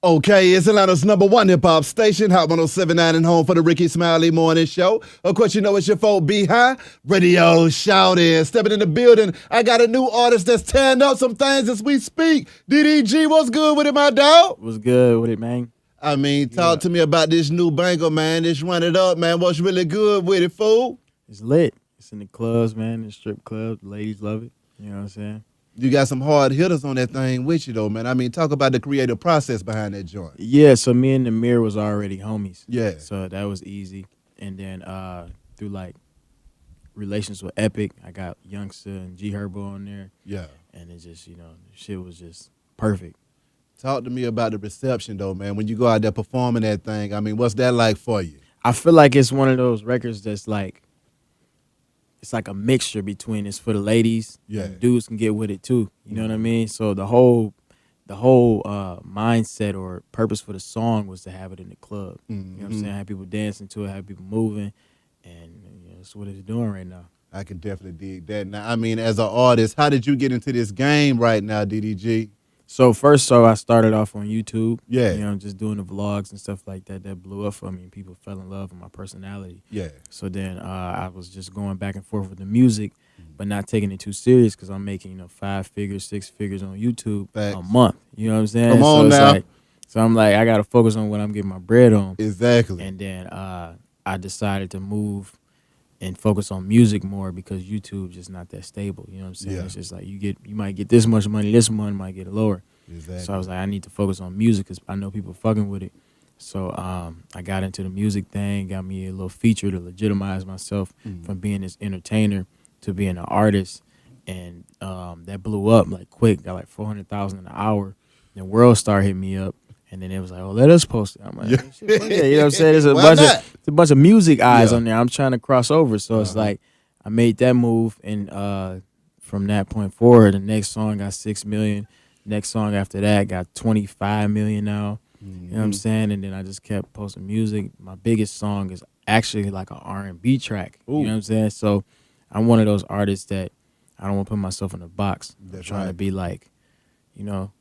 Okay, it's Atlanta's #1 hip-hop station, Hot 107.9 and home for the Ricky Smiley Morning Show. Of course, you know it's your folk, B-High, radio shouting, stepping in the building. I got a new artist that's tearing up some things as we speak. DDG, what's good with it, my dog? What's good with it, man? I mean, talk to me about this new banger, man. This Run It Up, man. What's really good with it, fool? It's lit. It's in the clubs, man, the strip clubs. The ladies love it. You know what I'm saying? You got some hard hitters on that thing with you, though, man. I mean, talk about the creative process behind that joint. Yeah, so me and the Mirror was already homies. Yeah. So that was easy. And then through, like, relations with Epic, I got Youngster and G Herbo on there. Yeah. And it just, you know, the shit was just perfect. Talk to me about the reception, though, man. When you go out there performing that thing, I mean, what's that like for you? I feel like it's one of those records that's like, it's like a mixture between it's for the ladies, yeah, and dudes can get with it too. You know what I mean? So the whole mindset or purpose for the song was to have it in the club. You know what I'm saying? Have people dancing to it, have people moving, and you know, that's what it's doing right now. I can definitely dig that. Now, I mean, as an artist, how did you get into this game right now, DDG? So first, I started off on YouTube. Yeah. You know, just doing the vlogs and stuff like that. That blew up for me, and people fell in love with my personality. Yeah. So then I was just going back and forth with the music, but not taking it too serious because I'm making, 5 figures, 6 figures on YouTube a month. You know what I'm saying? Come on now. So I'm like, I got to focus on what I'm getting my bread on. Exactly. And then I decided to move and focus on music more because YouTube just not that stable. You know what I'm saying? Yeah. It's just like you might get this much money, this month might get lower. Exactly. So I was like, I need to focus on music because I know people fucking with it. So I got into the music thing, got me a little feature to legitimize myself from being this entertainer to being an artist. And that blew up like quick, got like 400,000 an hour. Then World Star hit me up. And then it was like, oh, let us post it. I'm like, yeah. Shit, yeah, you know what I'm saying? There's a bunch of music eyes on there. I'm trying to cross over. So it's like I made that move. And from that point forward, the next song got 6 million. Next song after that got 25 million now. You know what I'm saying? And then I just kept posting music. My biggest song is actually like an R&B track. Ooh. You know what I'm saying? So I'm one of those artists that I don't want to put myself in a box. That's I'm trying to be like, I'm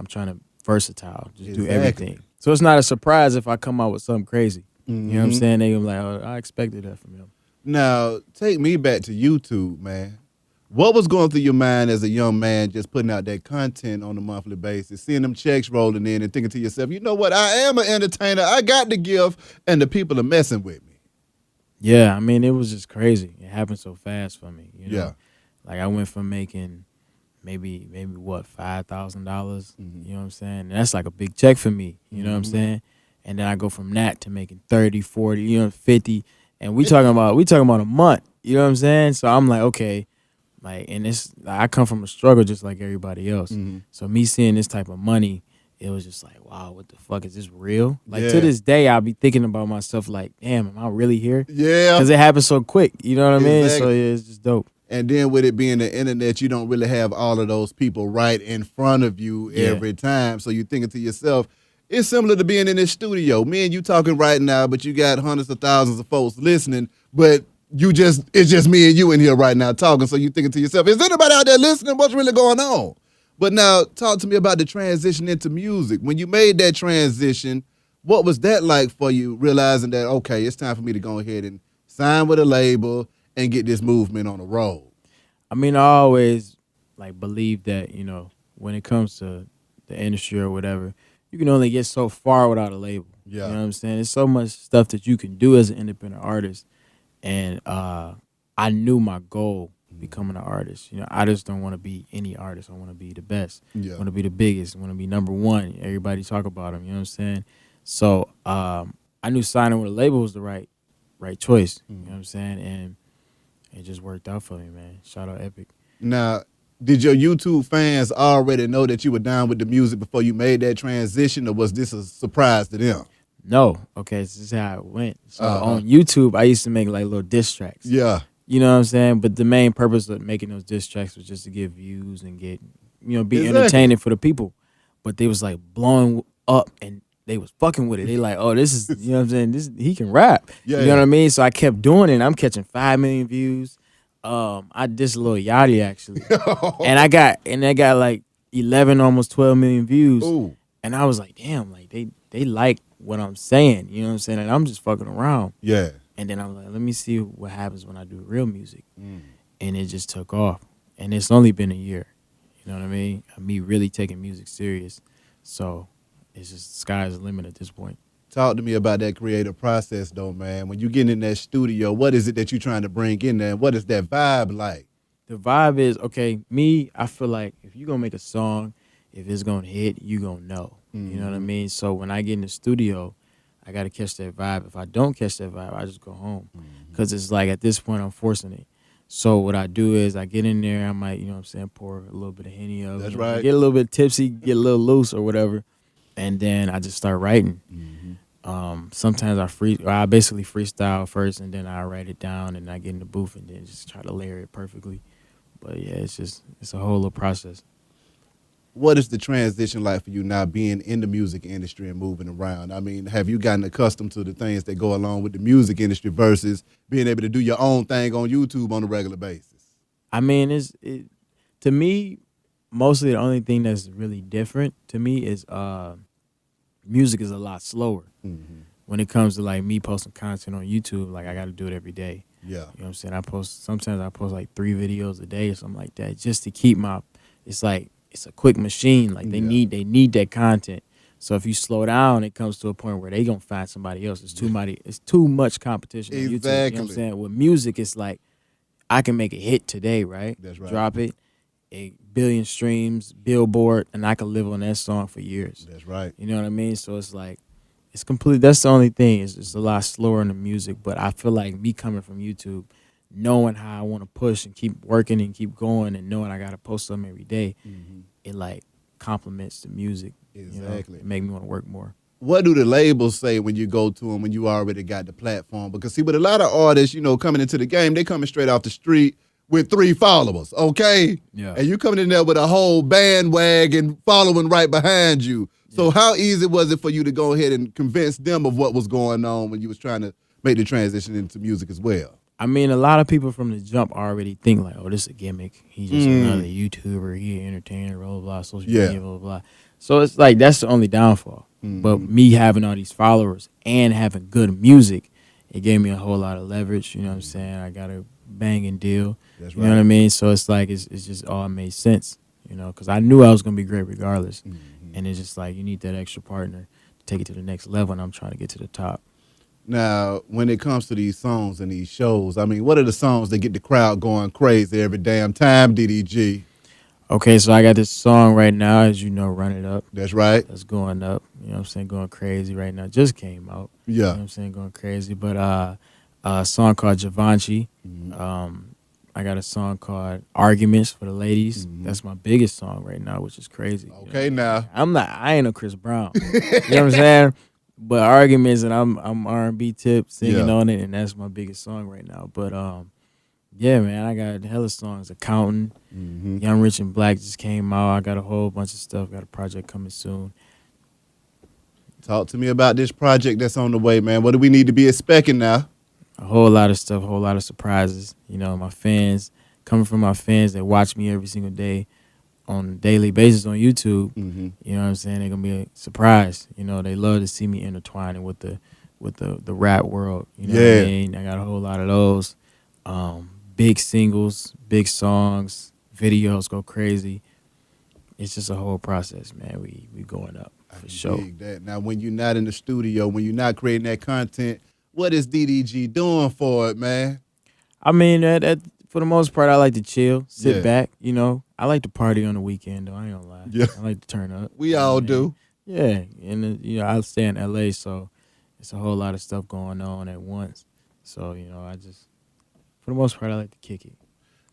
trying to versatile, just do Exactly. everything. So it's not a surprise if I come out with something crazy. You know what I'm saying? They gonna be like, oh, I expected that from him. Now, take me back to YouTube, man. What was going through your mind as a young man just putting out that content on a monthly basis, seeing them checks rolling in and thinking to yourself, you know what, I am an entertainer, I got the gift, and the people are messing with me? Yeah, I mean, it was just crazy. It happened so fast for me. You know? Yeah. Like I went from making maybe what, $5,000. You know what I'm saying? And that's like a big check for me. You know what I'm saying? And then I go from that to making 30, 40, 50. And we talking about a month. You know what I'm saying? So I'm like, okay, like, and it's I come from a struggle just like everybody else. So me seeing this type of money, it was just like, wow, what the fuck, is this real? Like to this day, I'll be thinking about myself like, damn, am I really here? Yeah. Because it happened so quick. You know what I mean? Exactly. So yeah, it's just dope. And then with it being the internet, you don't really have all of those people right in front of you every time. So you're thinking to yourself, it's similar to being in this studio. Me and you talking right now, but you got hundreds of thousands of folks listening, but it's just me and you in here right now talking. So you're thinking to yourself, is anybody out there listening? What's really going on? But now talk to me about the transition into music. When you made that transition, what was that like for you, realizing that, okay, it's time for me to go ahead and sign with a label and get this movement on the road? I mean, I always like believe that, when it comes to the industry or whatever, you can only get so far without a label. Yeah. You know what I'm saying? There's so much stuff that you can do as an independent artist. And I knew my goal becoming an artist. I just don't want to be any artist. I want to be the best. Yeah. I want to be the biggest. I want to be #1. Everybody talk about him. You know what I'm saying? So I knew signing with a label was the right choice. You know what I'm saying? And it just worked out for me, man. Shout out Epic. Now, did your YouTube fans already know that you were down with the music before you made that transition, or was this a surprise to them? No. Okay, so this is how it went. So on YouTube, I used to make like little diss tracks. Yeah. You know what I'm saying? But the main purpose of making those diss tracks was just to get views and get, be entertaining for the people. But they was like blowing up and they was fucking with it. They like, oh, this is, you know what I'm saying? He can rap. Yeah, you know what I mean? So I kept doing it. And I'm catching 5 million views. I dissed a little Yachty actually. and I got like 11, almost 12 million views. Ooh. And I was like, damn, like they like what I'm saying, you know what I'm saying? And I'm just fucking around. Yeah. And then I'm like, let me see what happens when I do real music. Mm. And it just took off. And it's only been a year. You know what I mean? Me really taking music serious. So it's just sky's the limit at this point. Talk to me about that creative process, though, man. When you get in that studio, what is it that you're trying to bring in there? And what is that vibe like? The vibe is, okay, I feel like if you're going to make a song, if it's going to hit, you going to know. You know what I mean? So when I get in the studio, I got to catch that vibe. If I don't catch that vibe, I just go home. Because it's like at this point, I'm forcing it. So what I do is I get in there, I might, you know what I'm saying, pour a little bit of Henny up. That's right. Get a little bit tipsy, get a little loose or whatever. And then I just start writing. Sometimes I basically freestyle first, and then I write it down, and I get in the booth, and then just try to layer it perfectly. But yeah, it's a whole little process. What is the transition like for you now being in the music industry and moving around? I mean, have you gotten accustomed to the things that go along with the music industry versus being able to do your own thing on YouTube on a regular basis? I mean, to me, mostly the only thing that's really different to me is music is a lot slower. When it comes to like me posting content on YouTube, like I got to do it every day. Yeah. You know what I'm saying? Sometimes I post like 3 videos a day or something like that, just to keep it's like, it's a quick machine. Like they need that content. So if you slow down, it comes to a point where they gonna find somebody else. It's too much competition on YouTube. You know what I'm saying? With music, it's like I can make a hit today, right? That's right. Drop it, 1 billion streams, Billboard, and I can live on that song for years. That's right. You know what I mean? So it's like, it's complete. That's the only thing. It's a lot slower in the music, but I feel like me coming from YouTube, knowing how I want to push and keep working and keep going, and knowing I got to post something every day, it like complements the music. Exactly. It make me want to work more. What do the labels say when you go to them when you already got the platform? Because see, with a lot of artists, coming into the game, they coming straight off the street with 3 followers, okay? Yeah. And you coming in there with a whole bandwagon following right behind you. So how easy was it for you to go ahead and convince them of what was going on when you was trying to make the transition into music as well? I mean, a lot of people from the jump already think like, oh, this is a gimmick. He's just another YouTuber. He an entertainer, blah, blah, blah, social media, blah, blah, blah. So it's like, that's the only downfall. But me having all these followers and having good music, it gave me a whole lot of leverage. You know what I'm saying? I got a banging deal. That's You know what I mean? So it's like, it's just all made sense, because I knew I was going to be great regardless. And it's just like, you need that extra partner to take it to the next level, and I'm trying to get to the top. Now, when it comes to these songs and these shows, I mean, what are the songs that get the crowd going crazy every damn time, DDG? Okay, so I got this song right now, as you know, Run It Up. That's right. That's going up. You know what I'm saying? Going crazy right now. Just came out. Yeah. You know what I'm saying? Going crazy. But a song called Givenchy. I got a song called Arguments for the Ladies. That's my biggest song right now, which is crazy. Okay, now. I ain't no Chris Brown. You know what I'm saying? But Arguments, and I'm R&B tip singing on it, and that's my biggest song right now. But yeah, man, I got hella songs. Accountant, Young, Rich, and Black just came out. I got a whole bunch of stuff. Got a project coming soon. Talk to me about this project that's on the way, man. What do we need to be expecting now? A whole lot of stuff, a whole lot of surprises. My fans, coming from my fans that watch me every single day on a daily basis on YouTube, you know what I'm saying? They're going to be a surprise. They love to see me intertwining with the rap world. You know what I mean? I got a whole lot of those. Big singles, big songs, videos go crazy. It's just a whole process, man. We going up for sure. Dig that. Now, when you're not in the studio, when you're not creating that content, what is DDG doing for it, man? I mean, for the most part, I like to chill, sit back. I like to party on the weekend, though. I ain't gonna lie. Yeah. I like to turn up. We all do. Yeah, and I stay in LA, so it's a whole lot of stuff going on at once. So I just, for the most part, I like to kick it.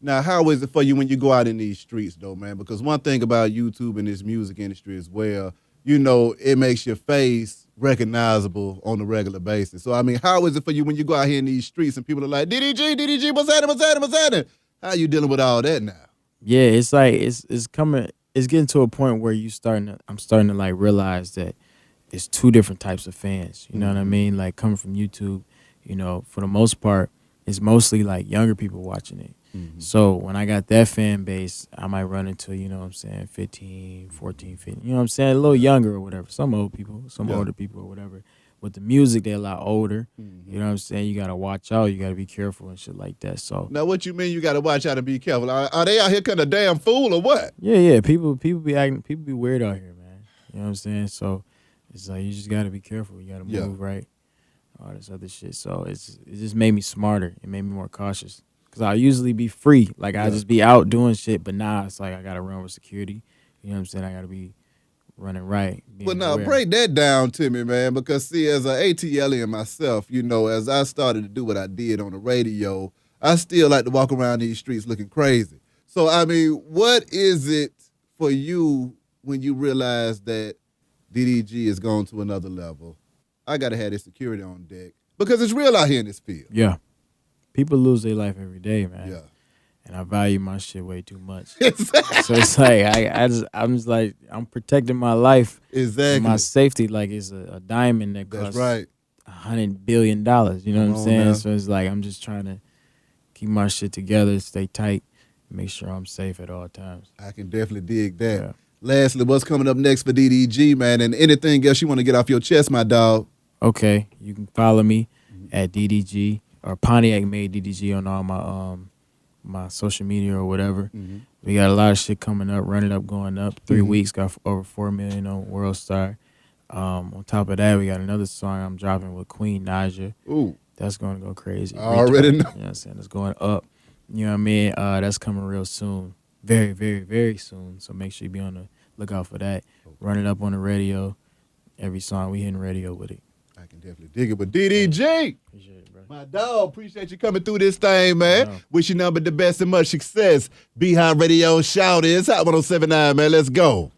Now, how is it for you when you go out in these streets, though, man? Because one thing about YouTube and this music industry as well, it makes your face recognizable on a regular basis. So, I mean, how is it for you when you go out here in these streets and people are like, DDG, what's happening? How you dealing with all that now? Yeah, it's like, it's getting to a point where I'm starting to like realize that it's 2 different types of fans. You know what I mean? Like coming from YouTube, for the most part, it's mostly like younger people watching it. So when I got that fan base, I might run into, you know what I'm saying, 15, 14, 15, you know what I'm saying, a little younger or whatever. Some old people, some older people or whatever. With the music, they're a lot older. You know what I'm saying? You got to watch out. You got to be careful and shit like that. So now, what you mean you got to watch out and be careful? Are they out here kind of damn fool or what? Yeah. People be weird out here, man. You know what I'm saying? So it's like you just got to be careful. You got to move right. All this other shit. So it just made me smarter. It made me more cautious. Because I usually be free. Like, I just be out doing shit. But now it's like I got to run with security. You know what I'm saying? I got to be running right. Well, now, break that down to me, man. Because, see, as an ATLian myself, you know, as I started to do what I did on the radio, I still like to walk around these streets looking crazy. So, I mean, what is it for you when you realize that DDG is going to another level? I got to have this security on deck. Because it's real out here in this field. Yeah. People lose their life every day, man. Yeah. And I value my shit way too much. Exactly. So it's like I'm just like I'm protecting my life, exactly, my safety like it's a diamond that costs right. $100 billion. You know what I'm saying? Now. So it's like I'm just trying to keep my shit together, stay tight, make sure I'm safe at all times. I can definitely dig that. Yeah. Lastly, what's coming up next for DDG, man, and anything else you want to get off your chest, my dog? Okay, you can follow me at DDG or Pontiac made DDG on all my social media or whatever. We got a lot of shit coming up, running up, going up. 3 weeks, got over 4 million on World Star. On top of that, we got another song I'm dropping with Queen Naja. Ooh. That's going to go crazy. I already know. You know what I'm saying? It's going up. You know what I mean? That's coming real soon. Very, very, very soon. So make sure you be on the lookout for that. Run it up on the radio. Every song we hitting radio with it. I can definitely dig it. But DDG, appreciate it, bro. My dog, appreciate you coming through this thing, man. Yeah. Wish you nothing but the best and much success. Beehive Radio Shout is Hot 107.9, man. Let's go.